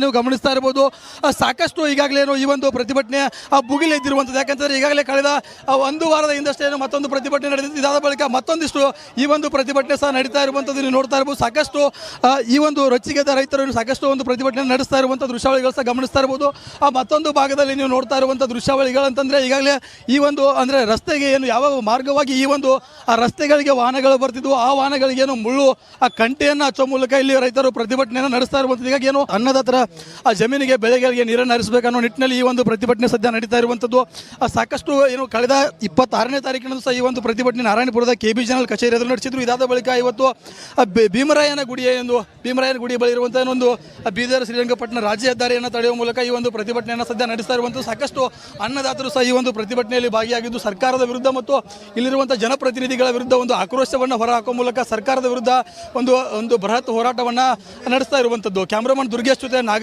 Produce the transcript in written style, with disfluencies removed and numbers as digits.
ನೀವು ಗಮನಿಸ್ತಾ ಇರ್ಬೋದು. ಸಾಕಷ್ಟು ಈಗಾಗಲೇ ಈ ಒಂದು ಪ್ರತಿಭಟನೆ ಭುಗಿಲೆದ್ದಿರುವಂಥದ್ದು. ಯಾಕಂತಂದರೆ ಈಗಾಗಲೇ ಕಳೆದ ಒಂದು ವಾರದ ಹಿಂದಷ್ಟೇ ಮತ್ತೊಂದು ಪ್ರತಿಭಟನೆ ನಡೆದಿತ್ತು. ಇದಾದ ಬಳಿಕ ಮತ್ತೊಂದಿಷ್ಟು ಈ ಒಂದು ಪ್ರತಿಭಟನೆ ಸಹ ನಡೀತಾ ಇರುವಂಥದ್ದು ನೀವು ನೋಡ್ತಾ ಇರ್ಬೋದು. ಸಾಕಷ್ಟು ಈ ಒಂದು ರೊಚ್ಚಿಗೆದ್ದ ರೈತರು ಸಾಕಷ್ಟು ಒಂದು ಪ್ರತಿಭಟನೆ ನಡೆಸ್ತಾ ಇರುವಂಥ ದೃಶ್ಯಾವಳಿಗಳು ಸಹ ಗಮನಿಸ್ತಾ ಇರ್ಬೋದು. ಮತ್ತೊಂದು ಭಾಗದಲ್ಲಿ ನೀವು ನೋಡ್ತಾ ಇರುವಂಥ ದೃಶ್ಯಾವಳಿಗಳು ಅಂತಂದರೆ ಈಗಾಗಲೇ ಈ ಒಂದು ಅಂದರೆ ರಸ್ತೆಗೆ ಏನು ಯಾವ ಮಾರ್ಗವಾಗಿ ಈ ಒಂದು ಆ ರಸ್ತೆಗಳಿಗೆ ವಾಹನಗಳು ಬರ್ತಿದ್ವು, ಆ ವಾಹನಗಳಿಗೆ ಏನು ಮುಳ್ಳು ಆ ಕಂಟೆಯನ್ನು ಹಚ್ಚೋ ಮೂಲಕ ಇಲ್ಲಿ ರೈತರು ಪ್ರತಿಭಟನೆಯನ್ನು ನಡೆಸ್ತಾ ಇರುವಂಥದ್ದು. ಹೀಗಾಗಿ ಏನು ಅನ್ನದಾತರ ಆ ಜಮೀನಿಗೆ ಬೆಳೆಗಳಿಗೆ ನೀರನ್ನು ಹರಿಸಬೇಕನ್ನೋ ನಿಟ್ಟಿನಲ್ಲಿ ಈ ಒಂದು ಪ್ರತಿಭಟನೆ ಸದ್ಯ ನಡೀತಾ ಇರುವಂಥದ್ದು. ಸಾಕಷ್ಟು ಏನು ಕಳೆದ 26ನೇ ತಾರೀಕಿನಂದು ಸಹ ಈ ಒಂದು ಪ್ರತಿಭಟನೆ ನಾರಾಯಣಪುರದ KB ಚಾನಲ್ ಕಚೇರಿ ಎದುರು ನಡೆಸಿದ್ರು. ಇದಾದ ಬಳಿಕ ಇವತ್ತು ಭೀಮರಾಯನ ಗುಡಿ ಬಳಿ ಇರುವಂಥ ಒಂದು ಬೀದರ್ ಶ್ರೀರಂಗಪಟ್ಟಣ ರಾಜ್ಯ ಹೆದ್ದಾರಿಯನ್ನು ತಡೆಯುವ ಮೂಲಕ ಈ ಒಂದು ಪ್ರತಿಭಟನೆಯನ್ನು ಸದ್ಯ ನಡೆಸ್ತಾ ಇರುವಂಥದ್ದು. ಸಾಕಷ್ಟು ಅನ್ನದಾತರು ಸಹ ಈ ಒಂದು ಪ್ರತಿಭಟನೆಯಲ್ಲಿ ಭಾಗಿಯಾಗಿದ್ದು ಸರ್ಕಾರದ ವಿರುದ್ಧ ಮತ್ತು ಇಲ್ಲಿರುವಂಥ ಜನಪ್ರತಿನಿಧಿಗಳ ವಿರುದ್ಧ ಒಂದು ಆಕ್ರೋಶವನ್ನು ಹೊರಹಾಕುವ ಮೂಲಕ ಸರ್ಕಾರದ ವಿರುದ್ಧ ಒಂದು ಬೃಹತ್ ಹೋರಾಟವನ್ನು ನಡೆಸ್ತಾ ಇರುವಂಥದ್ದು. ಕ್ಯಾಮ್ರಾಮನ್ ದುರ್ಗೇಶ್ ಜೊತೆ